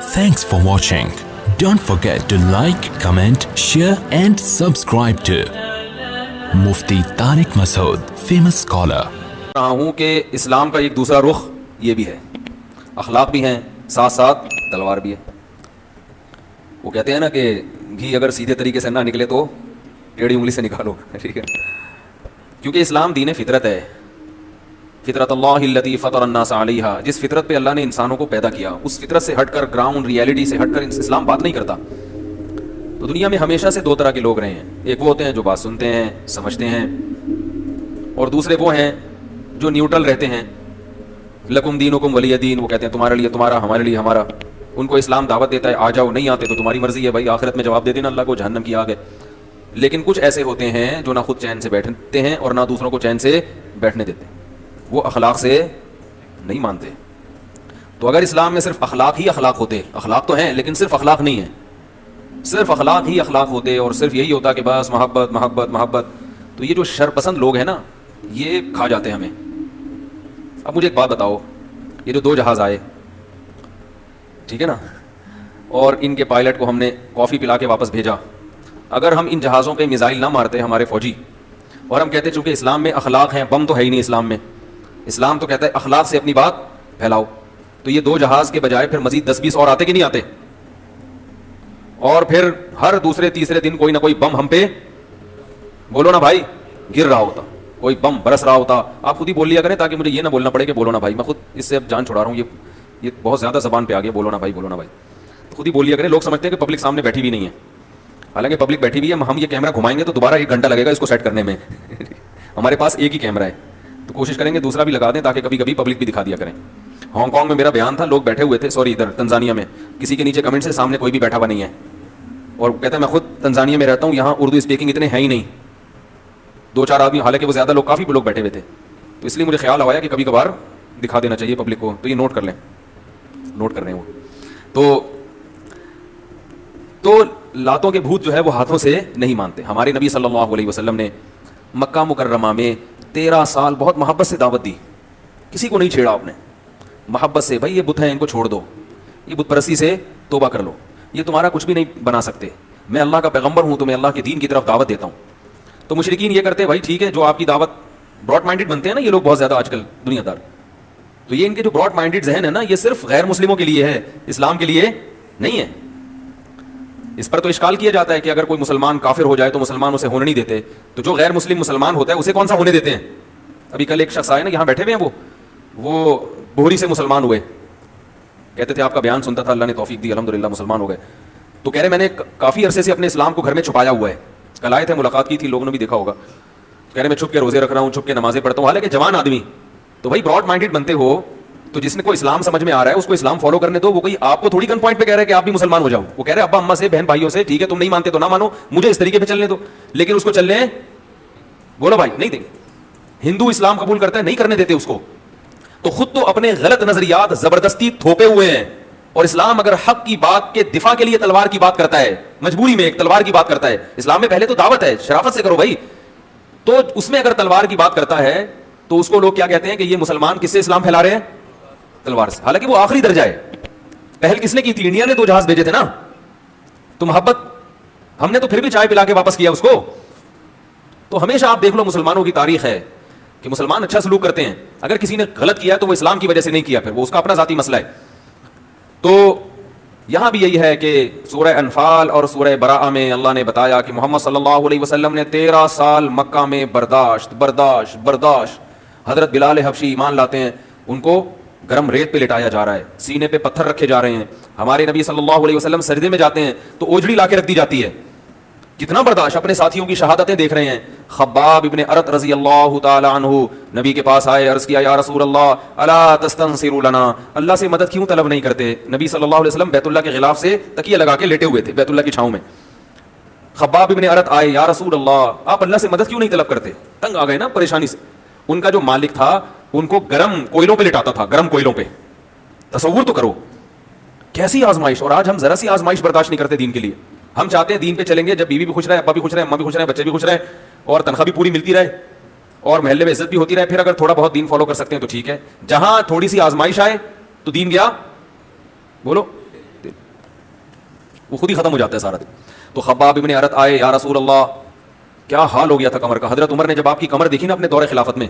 Thanks for watching. Don't forget to like, comment, share and subscribe to Mufti Tariq Masood, famous scholar. رہا ہوں کہ اسلام کا ایک دوسرا رخ یہ بھی ہے، اخلاق بھی ہیں ساتھ ساتھ تلوار بھی ہے. وہ کہتے ہیں نا کہ گھی اگر سیدھے طریقے سے نہ نکلے تو ٹیڑھی انگلی سے نکالو، ٹھیک ہے، کیونکہ اسلام دین فطرت ہے. فطرت اللہ التی فطر الناس علیہا، جس فطرت پہ اللہ نے انسانوں کو پیدا کیا اس فطرت سے ہٹ کر، گراؤنڈ ریالٹی سے ہٹ کر اسلام بات نہیں کرتا. تو دنیا میں ہمیشہ سے دو طرح کے لوگ رہے ہیں، ایک وہ ہوتے ہیں جو بات سنتے ہیں سمجھتے ہیں، اور دوسرے وہ ہیں جو نیوٹرل رہتے ہیں. لکم دینکم ولی دین، وہ کہتے ہیں تمہارے لیے تمہارا، ہمارے لیے ہمارا. ان کو اسلام دعوت دیتا ہے آ جاؤ، نہیں آتے تو تمہاری مرضی ہے بھائی، آخرت میں جواب دے دینا اللہ کو، جہنم کی آگ ہے. لیکن کچھ ایسے ہوتے ہیں جو نہ خود چین سے بیٹھتے ہیں اور نہ دوسروں کو چین سے بیٹھنے دیتے ہیں، وہ اخلاق سے نہیں مانتے. تو اگر اسلام میں صرف اخلاق ہی اخلاق ہوتے، اخلاق تو ہیں لیکن صرف اخلاق نہیں ہیں، صرف اخلاق ہی اخلاق ہوتے اور صرف یہی ہوتا کہ بس محبت محبت محبت، تو یہ جو شرپسند لوگ ہیں نا یہ کھا جاتے ہیں ہمیں. اب مجھے ایک بات بتاؤ، یہ جو دو جہاز آئے، ٹھیک ہے نا، اور ان کے پائلٹ کو ہم نے کافی پلا کے واپس بھیجا، اگر ہم ان جہازوں پہ میزائل نہ مارتے ہمارے فوجی، اور ہم کہتے چونکہ اسلام میں اخلاق ہیں، بم تو ہے ہی نہیں اسلام میں، اسلام تو کہتا ہے اخلاق سے اپنی بات پھیلاؤ، تو یہ دو جہاز کے بجائے پھر مزید 10-20 اور آتے کہ نہیں آتے؟ اور پھر ہر دوسرے تیسرے دن کوئی نہ کوئی بم ہم پہ، بولو نا بھائی، گر رہا ہوتا، کوئی بم برس رہا ہوتا. آپ خود ہی بول لیا کریں تاکہ مجھے یہ نہ بولنا پڑے کہ بولو نا بھائی. میں خود اس سے اب جان چھڑا رہا ہوں، یہ بہت زیادہ زبان پہ آ گیا، بولو نا بھائی، بولو نا بھائی. خود ہی بول لیا کریں. لوگ سمجھتے ہیں کہ پبلک سامنے بیٹھی بھی نہیں ہے، حالانکہ پبلک بیٹھی بھی ہے. ہم یہ کیمرہ گھمائیں گے تو دوبارہ 1 گھنٹہ لگے گا اس کو سیٹ کرنے میں. ہمارے پاس ایک ہی کیمرہ ہے، تو کوشش کریں گے دوسرا بھی لگا دیں تاکہ کبھی کبھی پبلک بھی دکھا دیا کریں. ہانگ کانگ میں میرا بیان تھا، لوگ بیٹھے ہوئے تھے، سوری ادھر تنزانیہ میں، کسی کے نیچے کمنٹ سے سامنے کوئی بھی بیٹھا ہوا نہیں ہے، اور کہتا ہے میں خود تنزانیہ میں رہتا ہوں، یہاں اردو اسپیکنگ اتنے ہیں ہی نہیں، 2-4 آدمی، حالانکہ وہ زیادہ لوگ، کافی لوگ بیٹھے ہوئے تھے. تو اس لیے مجھے خیال آیا کہ کبھی کبھار دکھا دینا چاہیے پبلک کو. تو یہ نوٹ کر لیں، نوٹ کر رہے ہیں وہ. تو لاتوں کے بھوت جو ہے وہ ہاتھوں سے نہیں مانتے. ہمارے نبی صلی اللہ علیہ وسلم نے مکہ مکرمہ میں 13 سال بہت محبت سے دعوت دی، کسی کو نہیں چھیڑا آپ نے، محبت سے. بھائی یہ بت ہیں ان کو چھوڑ دو، یہ بت پرستی سے توبہ کر لو، یہ تمہارا کچھ بھی نہیں بنا سکتے، میں اللہ کا پیغمبر ہوں، تو میں اللہ کے دین کی طرف دعوت دیتا ہوں. تو مشرکین یہ کرتے بھائی ٹھیک ہے، جو آپ کی دعوت، براڈ مائنڈڈ بنتے ہیں نا یہ لوگ بہت زیادہ آج کل دنیا دار، تو یہ ان کے جو براڈ مائنڈڈ ذہن ہے نا یہ صرف غیر مسلموں کے لیے ہے، اسلام کے لیے نہیں ہے. اس پر تو اشکال کیا جاتا ہے کہ اگر کوئی مسلمان کافر ہو جائے تو مسلمان اسے ہونے نہیں دیتے، تو جو غیر مسلم مسلمان ہوتا ہے اسے کون سا ہونے دیتے ہیں؟ ابھی کل ایک شخص آئے نا یہاں بیٹھے ہوئے ہیں، وہ بوہری سے مسلمان ہوئے، کہتے تھے آپ کا بیان سنتا تھا، اللہ نے توفیق دی، الحمدللہ مسلمان ہو گئے. تو کہہ رہے میں نے کافی عرصے سے اپنے اسلام کو گھر میں چھپایا ہوا ہے، کل آئے تھے، ملاقات کی تھی، لوگوں نے بھی دیکھا ہوگا. کہہ رہے میں چھپ کے روزے رکھ رہا ہوں، چھپ کے نمازیں پڑھتا ہوں، حالانکہ جوان آدمی. تو بھائی براڈ مائنڈڈ بنتے ہو تو جس نے کو اسلام سمجھ میں آ رہا ہے اس کو اسلام فالو کرنے دو. وہ کوئی آپ کو تھوڑی گن پوائنٹ پہ کہہ رہا ہے کہ آپ بھی مسلمان ہو جاؤ، وہ کہہ رہے ابا اماں سے، بہن بھائیوں سے، ٹھیک ہے تم نہیں مانتے تو نہ مانو، مجھے اس طریقے پہ چلنے دو، لیکن اس کو چلنے بولو بھائی نہیں دیں گے. ہندو اسلام قبول کرتا ہے، نہیں کرنے دیتے اس کو. تو خود تو اپنے غلط نظریات زبردستی تھوپے ہوئے ہیں، اور اسلام اگر حق کی بات کے دفاع کے لیے تلوار کی بات کرتا ہے، مجبوری میں ایک تلوار کی بات کرتا ہے، اسلام میں پہلے تو دعوت ہے، شرافت سے کرو بھائی، تو اس میں اگر تلوار کی بات کرتا ہے تو اس کو لوگ کیا کہتے ہیں کہ یہ مسلمان کس سے اسلام پھیلا رہے ہیں؟ تلوار سے. حالانکہ وہ آخری درجہ ہے. پہل کس نے کی تھی؟ انڈیا نے 2 جہاز بھیجے تھے نا. تو محبت ہم نے تو پھر بھی چائے پلا کے واپس کیا اس کو. تو ہمیشہ آپ دیکھ لو مسلمانوں کی تاریخ ہے کہ مسلمان اچھا سلوک کرتے ہیں، اگر کسی نے غلط کیا تو وہ اسلام کی وجہ سے نہیں کیا، پھر وہ اس کا اپنا ذاتی مسئلہ ہے. تو یہاں بھی یہی ہے کہ سورہ انفال اور سورہ براءہ میں اللہ نے بتایا کہ محمد صلی اللہ علیہ وسلم نے 13 سال مکہ میں برداشت. حضرت بلال حبشی ایمان لاتے ہیں، ان کو گرم ریت پہ لٹایا جا رہا ہے، سینے پہ پتھر رکھے جا رہے ہیں. ہمارے نبی صلی اللہ علیہ وسلم سجدے میں جاتے ہیں تو اوجڑی لا کے رکھ دی جاتی ہے. کتنا برداشت، اپنے ساتھیوں کی شہادتیں دیکھ رہے ہیں. خباب ابن ارت رضی اللہ تعالی عنہ نبی کے پاس آئے، عرض کیا یا رسول اللہ الا تستنصروا لنا، اللہ سے مدد کیوں طلب نہیں کرتے؟ نبی صلی اللہ علیہ وسلم بیت اللہ کے غلاف سے تکیہ لگا کے لیٹے ہوئے تھے بیت اللہ کی چھاؤں میں. خباب ابن ارت آئے، یا رسول اللہ آپ اللہ سے مدد کیوں نہیں طلب کرتے؟ تنگ آ گئے نا پریشانی سے. ان کا جو مالک تھا ان کو گرم کوئلوں پہ لٹاتا تھا، گرم کوئلوں پہ. تصور تو کرو کیسی آزمائش. اور آج ہم ذرا سی آزمائش برداشت نہیں کرتے دین کے لیے. ہم چاہتے ہیں دین پہ چلیں گے جب بیوی بھی خوش رہے، ابا بھی خوش رہے، اماں بھی خوش رہے، بچے بھی خوش رہے، اور تنخواہ بھی پوری ملتی رہے، اور محلے میں عزت بھی ہوتی رہے. پھر اگر تھوڑا بہت دین فالو کر سکتے ہیں تو ٹھیک ہے. جہاں تھوڑی سی آزمائش آئے تو دین گیا، بولو وہ خود ہی ختم ہو جاتا ہے سارا دن. تو خباب ابن ارت آئے, یا رسول اللہ کیا حال ہو گیا تھا کمر کا. حضرت عمر نے جب آپ کی کمر دیکھی نا اپنے دور خلافت میں,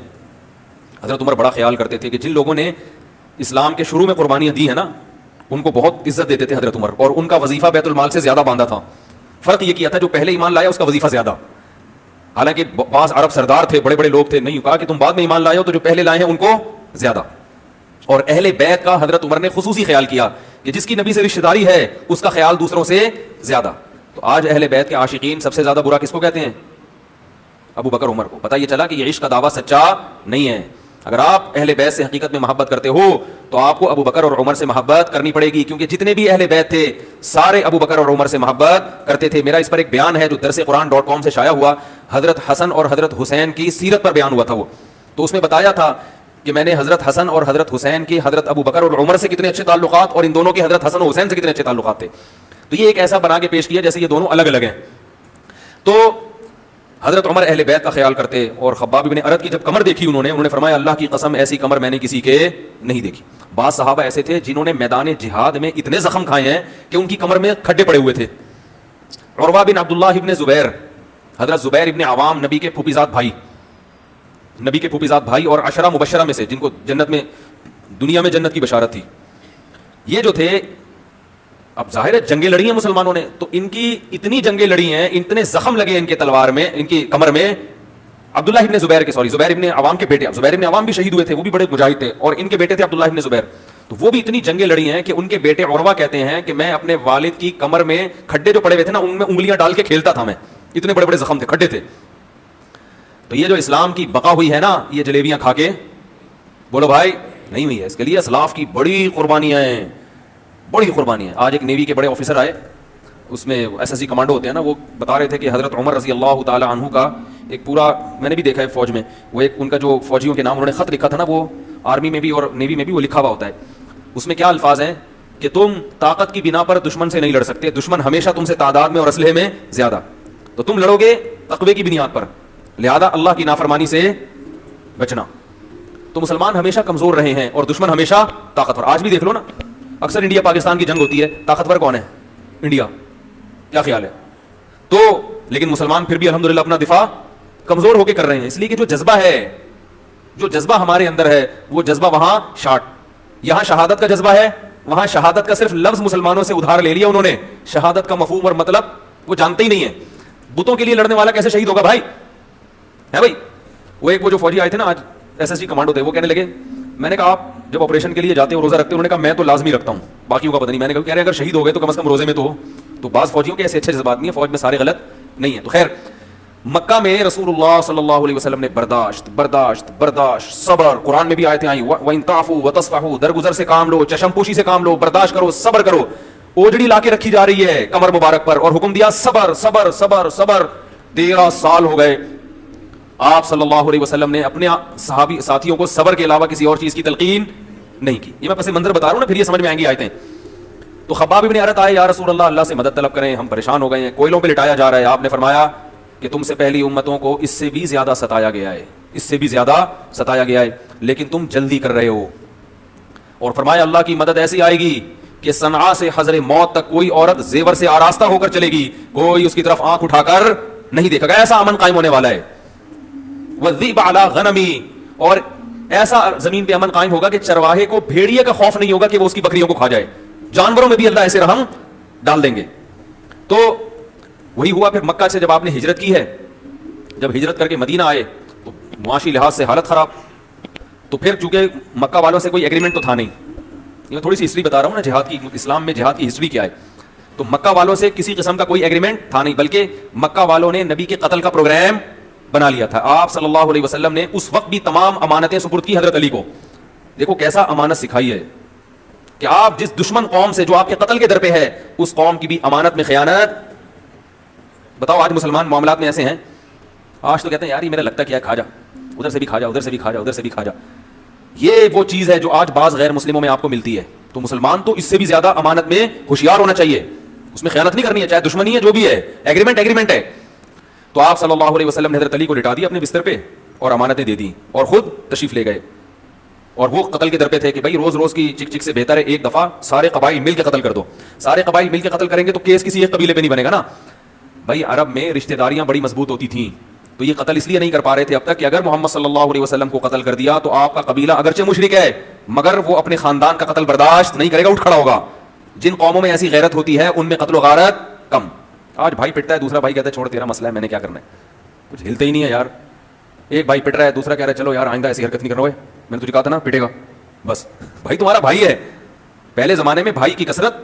حضرت عمر بڑا خیال کرتے تھے کہ جن لوگوں نے اسلام کے شروع میں قربانیاں دی ہیں نا ان کو بہت عزت دیتے تھے حضرت عمر, اور ان کا وظیفہ بیت المال سے زیادہ باندھا تھا. فرق یہ کیا تھا جو پہلے ایمان لایا اس کا وظیفہ زیادہ, حالانکہ بعض عرب سردار تھے, بڑے بڑے لوگ تھے, نہیں کہا کہ تم بعد میں ایمان لائے ہو تو جو پہلے لائے ہیں ان کو زیادہ. اور اہل بیت کا حضرت عمر نے خصوصی خیال کیا کہ جس کی نبی سے رشتہ داری ہے اس کا خیال دوسروں سے زیادہ. تو آج اہل بیت کے عاشقین سب سے زیادہ برا کس کو کہتے ہیں؟ ابو بکر عمر کو. پتہ یہ چلا کہ یہ عشق کا دعویٰ سچا نہیں ہے. اگر آپ اہل بیت سے حقیقت میں محبت کرتے ہو تو آپ کو ابو بکر اور عمر سے محبت کرنی پڑے گی, کیونکہ جتنے بھی اہل بیت تھے سارے ابو بکر اور عمر سے محبت کرتے تھے. میرا اس پر ایک بیان ہے جو درسقرآن.com سے شائع ہوا, حضرت حسن اور حضرت حسین کی سیرت پر بیان ہوا تھا وہ. تو اس میں بتایا تھا کہ میں نے حضرت حسن اور حضرت حسین کی حضرت ابو بکر اور عمر سے کتنے اچھے تعلقات اور ان دونوں کے حضرت حسن اور حسین سے کتنے اچھے تعلقات تھے. تو یہ ایک ایسا بنا کے پیش کیا جیسے یہ دونوں الگ الگ ہیں. تو حضرت عمر اہل بیت کا خیال کرتے, اور خباب ابن ارت کی جب کمر دیکھی انہوں نے فرمایا اللہ کی قسم ایسی کمر میں نے کسی کے نہیں دیکھی. بعض صحابہ ایسے تھے جنہوں نے میدان جہاد میں اتنے زخم کھائے ہیں کہ ان کی کمر میں کھڈے پڑے ہوئے تھے. عروہ بن عبداللہ ابن زبیر, حضرت زبیر ابن عوام نبی کے پھوپھیزاد بھائی اور عشرہ مبشرہ میں سے جن کو جنت میں دنیا میں جنت کی بشارت تھی, یہ جو تھے اب ظاہر ہے جنگیں لڑی ہیں مسلمانوں نے, تو ان کی اتنی جنگیں لڑی ہیں, اتنے زخم لگے ان کے تلوار میں, ان کی کمر میں. عبداللہ ابن زبیر ابن عوام کے بیٹے, زبیر ابن عوام بھی شہید ہوئے تھے, وہ بھی بڑے مجاہد تھے, اور ان کے بیٹے تھے عبداللہ ابن زبیر. تو وہ بھی اتنی جنگیں لڑی ہیں کہ ان کے بیٹے عروہ کہتے ہیں کہ میں اپنے والد کی کمر میں کھڈے جو پڑے ہوئے تھے نا ان میں انگلیاں ڈال کے کھیلتا تھا میں, اتنے بڑے بڑے زخم تھے, کھڈے تھے. تو یہ جو اسلام کی بقا ہوئی ہے نا, یہ جلیبیاں کھا کے بولو بھائی نہیں ہوئی ہے, اس کے لیے اسلاف کی بڑی قربانیاں ہیں, بڑی قربانیاں. آج ایک نیوی کے بڑے آفیسر آئے, اس میں ایس کمانڈو ہوتے ہیں نا, وہ بتا رہے تھے کہ حضرت عمر رضی اللہ تعالی عنہ کا ایک پورا, میں نے بھی دیکھا ہے فوج میں, وہ ایک ان کا جو فوجیوں کے نام انہوں نے خط لکھا تھا نا, وہ آرمی میں بھی اور نیوی میں بھی وہ لکھا ہوا ہوتا ہے. اس میں کیا الفاظ ہیں کہ تم طاقت کی بنا پر دشمن سے نہیں لڑ سکتے, دشمن ہمیشہ تم سے تعداد میں اور اسلحے میں زیادہ, تو تم لڑو گے تقوی کی بنیاد پر, لہذا اللہ کی نافرمانی سے بچنا. تو مسلمان ہمیشہ کمزور رہے ہیں اور دشمن ہمیشہ طاقتور. آج بھی دیکھ لو نا, اکثر انڈیا پاکستان کی جنگ ہوتی ہے, طاقتور کون ہے؟ انڈیا. کیا خیال ہے؟ تو لیکن مسلمان پھر بھی الحمدللہ اپنا دفاع کمزور ہو کے کر رہے ہیں, اس لیے کہ جو جذبہ ہے, جو جذبہ ہمارے اندر ہے وہ جذبہ وہاں شارٹ, یہاں شہادت کا جذبہ ہے, وہاں شہادت کا صرف لفظ مسلمانوں سے ادھار لے لیا انہوں نے, شہادت کا مفہوم اور مطلب وہ جانتے ہی نہیں ہے. بتوں کے لیے لڑنے والا کیسے شہید ہوگا بھائی, ہے بھائی؟ وہ جو فوجی آئے تھے نا آج, ایس کمانڈو تھے, وہ کہنے لگے, میں نے کہا آپ جب آپریشن کے لیے جاتے ہو روزہ رکھتے ہو؟ انہوں نے کہا میں تو لازمی رکھتا ہوں, باقیوں کا پتہ نہیں. میں نے کہا کہہ رہے اگر شہید ہو گئے تو کم از کم روزے میں تو ہو. تو بعض فوجیوں کے ایسے اچھے جذبات نہیں ہیں, فوج میں سارے غلط نہیں ہیں. تو خیر, مکہ میں رسول اللہ صلی اللہ علیہ وسلم نے برداشت صبر, قرآن میں بھی آیتیں آئیں, وَإِن تَعْفُوا وَتَصْفَحُوا, درگزر سے کام لو, چشم پوشی سے کام لو, برداشت کرو, صبر کرو. اوجڑی لا کے رکھی جا رہی ہے کمر مبارک پر, اور حکم دیا صبر صبر صبر صبر. 13 سال ہو گئے, آپ صلی اللہ علیہ وسلم نے اپنے صحابی ساتھیوں کو صبر کے علاوہ کسی اور چیز کی تلقین نہیں کی. یہ میں پس منظر بتا رہا ہوں نا, پھر یہ سمجھ میں آئیں گی آیتیں. تو خباب ابن ارت آئے, یا رسول اللہ اللہ سے مدد طلب کریں, ہم پریشان ہو گئے ہیں, کوئلوں پہ لٹایا جا رہا ہے. آپ نے فرمایا کہ تم سے پہلی امتوں کو اس سے بھی زیادہ ستایا گیا ہے, اس سے بھی زیادہ ستایا گیا ہے, لیکن تم جلدی کر رہے ہو. اور فرمایا اللہ کی مدد ایسی آئے گی کہ صنعاء سے حضر موت تک کوئی عورت زیور سے آراستہ ہو کر چلے گی, کوئی اس کی طرف آنکھ اٹھا کر نہیں دیکھا گا. ایسا امن قائم ہونے والا ہے. وَالذِّئْبَ عَلَىٰ غَنَمِي, اور ایسا زمین پہ امن قائم ہوگا کہ چرواہے کو بھیڑیے کا خوف نہیں ہوگا کہ وہ اس کی بکریوں کو کھا جائے. جانوروں میں بھی اللہ ایسے رحم ڈال دیں گے. تو وہی ہوا پھر مکہ سے جب آپ نے ہجرت کی ہے, جب ہجرت کر کے مدینہ آئے تو معاشی لحاظ سے حالت خراب. تو پھر چونکہ مکہ والوں سے کوئی ایگریمنٹ تو تھا نہیں, یہ تھوڑی سی ہسٹری بتا رہا ہوں نا جہاد کی, اسلام میں جہاد کی ہسٹری کیا ہے. تو مکہ والوں سے کسی قسم کا کوئی ایگریمنٹ تھا نہیں, بلکہ مکہ والوں نے نبی کے قتل کا پروگرام بنا لیا تھا. آپ صلی اللہ علیہ وسلم نے اس وقت بھی تمام امانتیں سپرد کی حضرت علی کو. دیکھو کیسا امانت سکھائی ہے کہ آپ جس دشمن قوم سے جو آپ کے قتل کے در پہ ہے, اس قوم کی بھی امانت میں خیانت. بتاؤ آج مسلمان معاملات میں ایسے ہیں, آج تو کہتے ہیں یار یہ میرا لگتا کیا ہے, کھا جا, ادھر سے بھی کھا جا, ادھر سے بھی کھا جا, ادھر سے بھی کھا جا. یہ وہ چیز ہے جو آج بعض غیر مسلموں میں آپ کو ملتی ہے. تو مسلمان تو اس سے بھی زیادہ امانت میں ہوشیار ہونا چاہیے, اس میں خیانت نہیں کرنی ہے, چاہے دشمنی ہے جو بھی ہے, ایگریمنٹ ہے. تو آپ صلی اللہ علیہ وسلم نے حضرت علی کو لٹا دیا اپنے بستر پہ اور امانتیں دے دی اور خود تشریف لے گئے. اور وہ قتل کے در پہ تھے کہ بھائی روز روز کی چک چک سے بہتر ہے ایک دفعہ سارے قبائل مل کے قتل کر دو. سارے قبائل مل کے قتل کریں گے تو کیس کسی ایک قبیلے پہ نہیں بنے گا نا. بھائی عرب میں رشتہ داریاں بڑی مضبوط ہوتی تھیں, تو یہ قتل اس لیے نہیں کر پا رہے تھے اب تک کہ اگر محمد صلی اللہ علیہ وسلم کو قتل کر دیا تو آپ کا قبیلہ اگرچہ مشرک ہے مگر وہ اپنے خاندان کا قتل برداشت نہیں کرے گا, اٹھ کھڑا ہوگا. جن قوموں میں ایسی غیرت ہوتی ہے ان میں قتل و غارت کم. آج بھائی پٹتا ہے, دوسرا بھائی کہتا ہے چھوڑ تیرا مسئلہ ہے, میں نے کیا کرنا ہے, کچھ ہلتے ہی نہیں ہے یار. ایک بھائی پٹ رہا ہے, دوسرا کہہ رہا ہے چلو یار آئندہ ایسی حرکت نہیں کرنا, ہوئے میں نے تجھے کہا تھا نا پٹے گا, بس بھائی تمہارا بھائی ہے. پہلے زمانے میں بھائی کی کثرت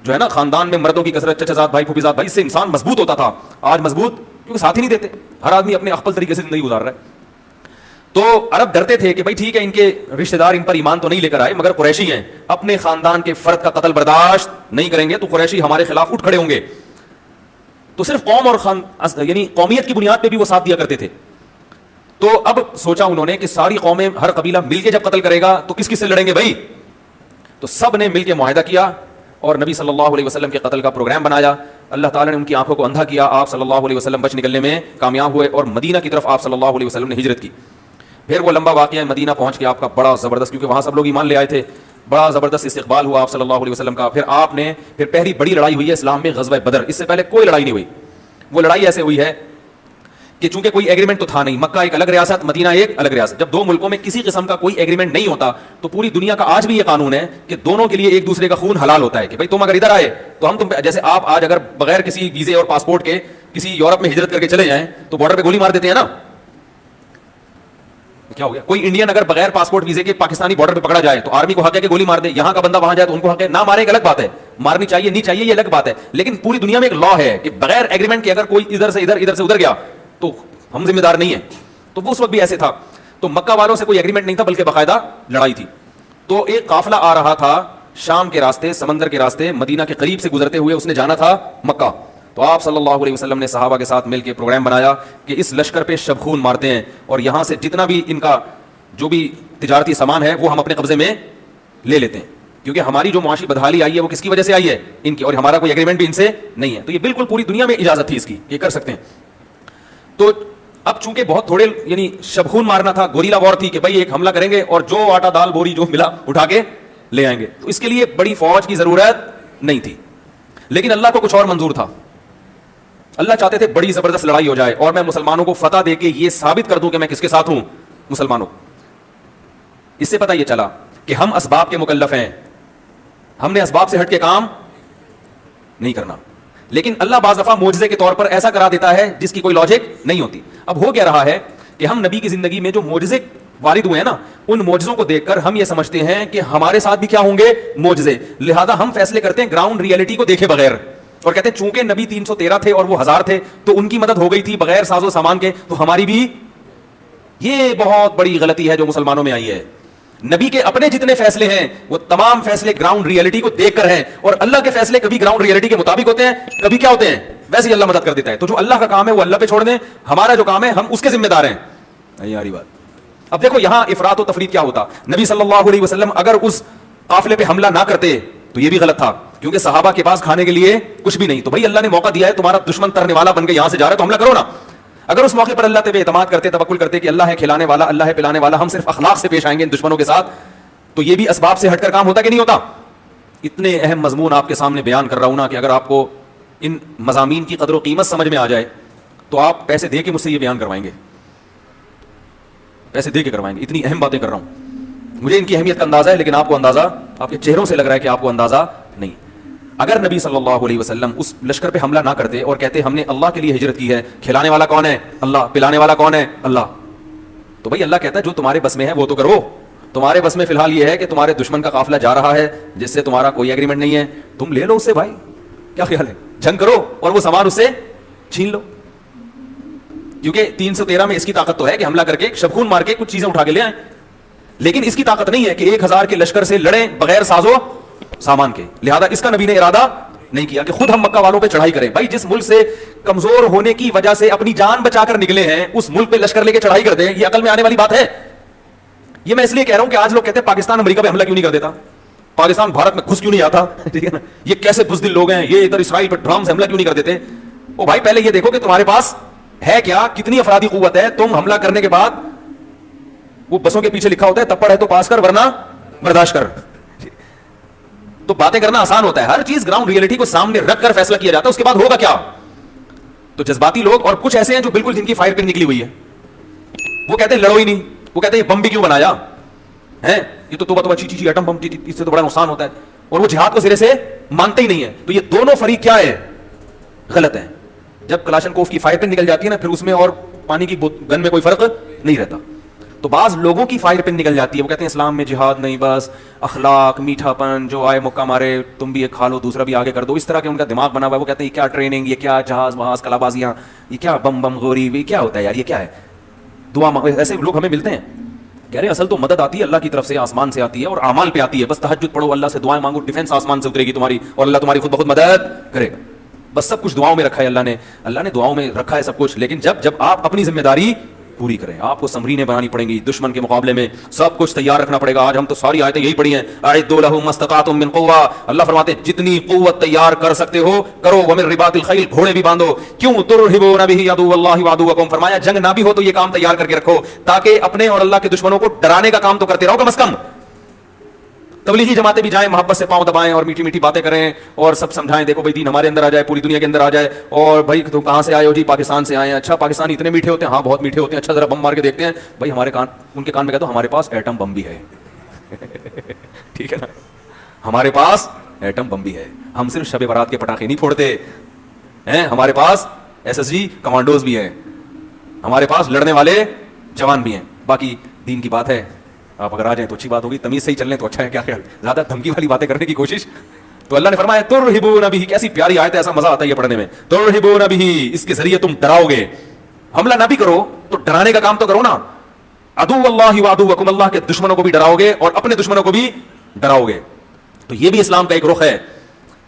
جو ہے نا, خاندان میں مردوں کی کثرت, چچا زاد بھائی پھوپھی زاد بھائی, اس سے انسان مضبوط ہوتا تھا. آج مضبوط کیونکہ ساتھ ہی نہیں دیتے, ہر آدمی اپنے اخپل طریقے سے زندگی گزار رہا ہے. تو عرب ڈرتے تھے کہ بھائی ٹھیک ہے ان کے رشتہ دار ان پر ایمان تو نہیں لے کر آئے مگر قریشی ہیں, اپنے خاندان کے فرد کا قتل برداشت نہیں کریں گے تو قریشی ہمارے خلاف اٹھ کھڑے ہوں گے. تو صرف قوم اور یعنی قومیت کی بنیاد پہ بھی وہ ساتھ دیا کرتے تھے. تو اب سوچا انہوں نے کہ ساری قومیں, ہر قبیلہ مل کے جب قتل کرے گا تو کس کس سے لڑیں گے بھائی. تو سب نے مل کے معاہدہ کیا اور نبی صلی اللہ علیہ وسلم کے قتل کا پروگرام بنایا. اللہ تعالیٰ نے ان کی آنکھوں کو اندھا کیا, آپ صلی اللہ علیہ وسلم بچ نکلنے میں کامیاب ہوئے اور مدینہ کی طرف آپ صلی اللہ علیہ وسلم نے ہجرت کی. پھر وہ لمبا واقعہ ہے, مدینہ پہنچ کے آپ کا بڑا زبردست, کیونکہ وہاں سب لوگ ایمان لے آئے تھے, بڑا زبردست استقبال ہوا آپ صلی اللہ علیہ وسلم کا. پھر آپ نے پھر پہلی بڑی لڑائی ہوئی ہے اسلام میں, غزوہ بدر. اس سے پہلے کوئی لڑائی نہیں ہوئی. وہ لڑائی ایسے ہوئی ہے کہ چونکہ کوئی ایگریمنٹ تو تھا نہیں, مکہ ایک الگ ریاست, مدینہ ایک الگ ریاست. جب دو ملکوں میں کسی قسم کا کوئی ایگریمنٹ نہیں ہوتا تو پوری دنیا کا آج بھی یہ قانون ہے کہ دونوں کے لیے ایک دوسرے کا خون حلال ہوتا ہے کہ بھائی تم اگر ادھر آئے تو ہم تم, جیسے آپ آج اگر بغیر کسی ویزے اور پاسپورٹ کے کسی یورپ میں ہجرت کر کے چلے جائیں تو بارڈر پہ گولی مار دیتے ہیں نا. کیا ہو گیا, کوئی انڈین اگر بغیر پاسپورٹ ویزے کے پاکستانی بارڈر پہ پکڑا جائے تو آرمی کو حق ہے کہ گولی مار دے. یہاں کا بندہ وہاں جائے تو ان کو حق ہے نہ مارے, ایک الگ بات ہے, مارنی چاہیے نہیں چاہیے یہ الگ بات ہے. لیکن پوری دنیا میں ایک لا ہے کہ بغیر ایگریمنٹ کے اگر کوئی ادھر سے ادھر, ادھر سے ادھر گیا تو ہم ذمہ دار نہیں ہیں. تو وہ اس وقت بھی ایسے تھا. تو مکہ والوں سے کوئی ایگریمنٹ نہیں تھا بلکہ باقاعدہ لڑائی تھی. تو ایک قافلہ آ رہا تھا شام کے راستے, سمندر کے راستے, مدینہ کے قریب سے گزرتے ہوئے, اس نے جانا تھا مکہ. تو آپ صلی اللہ علیہ وسلم نے صحابہ کے ساتھ مل کے پروگرام بنایا کہ اس لشکر پہ شب خون مارتے ہیں اور یہاں سے جتنا بھی ان کا جو بھی تجارتی سامان ہے وہ ہم اپنے قبضے میں لے لیتے ہیں, کیونکہ ہماری جو معاشی بدحالی آئی ہے وہ کس کی وجہ سے آئی ہے, ان کی, اور ہمارا کوئی ایگریمنٹ بھی ان سے نہیں ہے. تو یہ بالکل پوری دنیا میں اجازت تھی اس کی, یہ کر سکتے ہیں. تو اب چونکہ بہت تھوڑے یعنی شب خون مارنا تھا, گوریلا وار تھی کہ بھائی ایک حملہ کریں گے اور جو آٹا دال بوری جو ملا اٹھا کے لے آئیں گے. تو اس کے لیے بڑی فوج کی ضرورت نہیں تھی. لیکن اللہ کو کچھ اور منظور تھا. اللہ چاہتے تھے بڑی زبردست لڑائی ہو جائے اور میں مسلمانوں کو فتح دے کے یہ ثابت کر دوں کہ میں کس کے ساتھ ہوں, مسلمانوں. اس سے پتہ یہ چلا کہ ہم اسباب کے مکلف ہیں, ہم نے اسباب سے ہٹ کے کام نہیں کرنا. لیکن اللہ بعض دفعہ معجزے کے طور پر ایسا کرا دیتا ہے جس کی کوئی لاجک نہیں ہوتی. اب ہو کیا رہا ہے کہ ہم نبی کی زندگی میں جو معجزے وارد ہوئے ہیں نا, ان معجزوں کو دیکھ کر ہم یہ سمجھتے ہیں کہ ہمارے ساتھ بھی کیا ہوں گے, معجزے. لہذا ہم فیصلے کرتے ہیں گراؤنڈ ریئلٹی کو دیکھے بغیر, اور کہتے ہیں چونکہ نبی 313 تھے اور وہ 1000 تھے تو ان کی مدد ہو گئی تھی بغیر ساز و سامان کے, تو ہماری بھی. یہ بہت بڑی غلطی ہے جو مسلمانوں میں آئی ہے. نبی کے اپنے جتنے فیصلے ہیں وہ تمام فیصلے گراؤنڈ ریئلٹی کو دیکھ کر ہیں, اور اللہ کے فیصلے کبھی گراؤنڈ ریئلٹی کے مطابق ہوتے ہیں, کبھی کیا ہوتے ہیں ویسے ہی اللہ مدد کر دیتا ہے. تو جو اللہ کا کام ہے وہ اللہ پہ چھوڑ دیں, ہمارا جو کام ہے ہم اس کے ذمہ دار ہیں. یاری بات. اب دیکھو یہاں افراط و تفریط کیا ہوتا. نبی صلی اللہ علیہ وسلم اگر اس قافلے پہ حملہ نہ کرتے تو یہ بھی غلط تھا, کیونکہ صحابہ کے پاس کھانے کے لیے کچھ بھی نہیں. تو بھائی اللہ نے موقع دیا ہے, تمہارا دشمن ترنے والا بن کے یہاں سے جا رہا ہے تو حملہ کرو نا. اگر اس موقع پر اللہ پہ اعتماد کرتے, توکل کرتے کہ اللہ ہے کھلانے والا, اللہ ہے پلانے والا, ہم صرف اخلاق سے پیش آئیں گے ان دشمنوں کے ساتھ, تو یہ بھی اسباب سے ہٹ کر کام ہوتا کہ نہیں ہوتا. اتنے اہم مضمون آپ کے سامنے بیان کر رہا ہوں نا کہ اگر آپ کو ان مضامین کی قدر و قیمت سمجھ میں آ جائے تو آپ پیسے دے کے مجھ سے یہ بیان کروائیں گے, پیسے دے کے کروائیں گے. اتنی اہم باتیں کر رہا ہوں, مجھے ان کی اہمیت کا اندازہ ہے, لیکن آپ کو اندازہ, آپ کے چہروں سے لگ رہا ہے کہ آپ کو اندازہ نہیں. اگر نبی صلی اللہ علیہ وسلم اس لشکر پہ حملہ نہ کرتے اور کہتے ہم نے اللہ کے لیے ہجرت کی ہے, کھلانے والا کون ہے اللہ, پلانے والا کون ہے اللہ, تو بھائی اللہ کہتا ہے جو تمہارے بس میں ہے وہ تو کرو. تمہارے بس میں فی الحال یہ ہے کہ تمہارے دشمن کا قافلہ جا رہا ہے جس سے تمہارا کوئی ایگریمنٹ نہیں ہے, تم لے لو اس سے بھائی, کیا خیال ہے, جنگ کرو اور وہ سامان اس سے چھین لو. کیونکہ 313 میں اس کی طاقت تو ہے کہ حملہ کر کے شب خون مار کے کچھ چیزیں اٹھا کے لے آئیں, لیکن اس کی طاقت نہیں ہے کہ 1000 کے لشکر سے لڑیں بغیر سازو سامان کے. لہذا اس کا نبی نے ارادہ نہیں کیا کہ خود ہم مکہ والوں پہ چڑھائی کریں. بھائی جس ملک سے کمزور ہونے کی وجہ سے اپنی جان بچا کر نکلے ہیں اس ملک پہ لشکر لے کے چڑھائی کر دیں, یہ عقل میں آنے والی بات ہے. یہ میں اس لیے کہہ رہا ہوں کہ آج لوگ کہتے ہیں پاکستان امریکہ پہ حملہ کیوں نہیں کر دیتا, پاکستان بھارت میں گھس کیوں نہیں آتا, ٹھیک ہے نا, یہ کیسے بزدل لوگ ہیں, یہ ادھر اسرائیل پہ ڈرام سے حملہ کیوں نہیں کر دیتے. او بھائی پہلے یہ دیکھو کہ تمہارے پاس ہے کیا, کتنی افرادی قوت ہے, تم حملہ کرنے کے بعد وہ بسوں کے پیچھے لکھا ہوتا ہے تپڑ ہے تو پاس کر ورنہ برداشت کر. تو باتیں کرنا آسان ہوتا ہے, ہر چیز گراؤنڈ ریئلٹی کو سامنے رکھ کر فیصلہ کیا جاتا ہے, اس کے بعد ہوگا کیا. تو جذباتی لوگ, اور کچھ ایسے ہیں جو بالکل جن کی فائر پن نکلی ہوئی ہے, وہ کہتے ہیں لڑو ہی نہیں, وہ کہتے ہیں یہ بم بھی کیوں بنایا ہے, یہ تو توبہ چیچی ایٹم بم, اس سے تو بڑا نقصان ہوتا ہے, اور وہ جہاد کو سرے سے مانتے ہی نہیں ہے. تو یہ دونوں فریق کیا ہے, غلط ہے. جب کلاشن کوف کی فائر پن نکل جاتی ہے نا, پھر اس میں اور پانی کی گن میں کوئی فرق نہیں رہتا. تو بعض لوگوں کی فائر پن نکل جاتی ہے, وہ کہتے ہیں اسلام میں جہاد نہیں, بس اخلاق, میٹھا پن, جو آئے مکہ مارے تم بھی ایک کھا لو دوسرا بھی آگے کر دو, اس طرح کے ان کا دماغ بنا ہوا ہے. وہ کہتے ہیں یہ کیا ٹریننگ, یہ کیا جہاز وہاز کلا بازیاں, یہ کیا بم بم گوری, یہ کیا ہوتا ہے یار, یہ کیا ہے دعا. ایسے لوگ ہمیں ملتے ہیں, کہہ رہے ہیں اصل تو مدد آتی ہے اللہ کی طرف سے, آسمان سے آتی ہے اور اعمال پہ آتی ہے, بس تہجد پڑھو, اللہ سے دعائیں مانگو, ڈیفینس آسمان سے اترے گی تمہاری, اور اللہ تمہاری خود بخود مدد کرے گا. بس سب کچھ دعاؤں میں رکھا ہے اللہ نے دعاؤں میں رکھا ہے سب کچھ. لیکن جب آپ اپنی ذمہ داری پوری کریں, آپ کو سمرینیں بنانی پڑیں گی, دشمن کے مقابلے میں سب کچھ تیار رکھنا پڑے گا. آج ہم تو ساری آیتیں یہی پڑھی ہیں, اعدوا لهم ما استطعتم من قوة. اللہ فرماتے ہیں جتنی قوت تیار کر سکتے ہو کرو, ومن رباط الخیل, گھوڑے بھی باندھو. کیوں, ترہبون به عدو اللہ وعدوکم, فرمایا جنگ نہ بھی ہو تو یہ کام تیار کر کے رکھو تاکہ اپنے اور اللہ کے دشمنوں کو ڈرانے کا کام تو کرتے رہو کم از کم. تبلیغی جماعتیں بھی جائیں, محبت سے پاؤں دبائیں اور میٹھی میٹھی باتیں کریں اور سب سمجھائیں, دیکھو بھائی دین ہمارے اندر آ جائے, پوری دنیا کے اندر آ جائے. اور بھائی تم کہاں سے آئے ہو, جی پاکستان سے آئے ہیں. اچھا پاکستانی اتنے میٹھے ہوتے ہیں, ہاں بہت میٹھے ہوتے ہیں, اچھا ذرا بم مار کے دیکھتے ہیں. بھائی ہمارے کان, ان کے کان میں کہہ دو ہمارے پاس ایٹم بم بھی ہے. ٹھیک ہے نا, ہمارے پاس ایٹم بم بھی ہے, ہم صرف شب برات کے پٹاخے نہیں پھوڑتے ہیں, ہمارے پاس SSG کمانڈوز بھی ہیں, ہمارے پاس لڑنے والے جوان بھی ہیں. باقی دین کی بات ہے, آپ اگر آ جائیں تو اچھی بات ہوگی, تمیز سے ہی چلنے تو اچھا ہے. کیا خیال, زیادہ دھمکی والی باتیں کرنے کی کوشش. تو اللہ نے فرمایا ترہبون بہ, کیسی پیاری آیت ہے, ایسا مزہ آتا ہے یہ پڑھنے میں. ترہبون بہ, اس کے ذریعے تم ڈراؤ گے, حملہ نہ بھی کرو تو ڈرانے کا کام تو کرو نا. عدو اللہ وعدوکم, اللہ کے دشمنوں کو بھی ڈراؤ گے اور اپنے دشمنوں کو بھی ڈراؤ گے. تو یہ بھی اسلام کا ایک رخ ہے.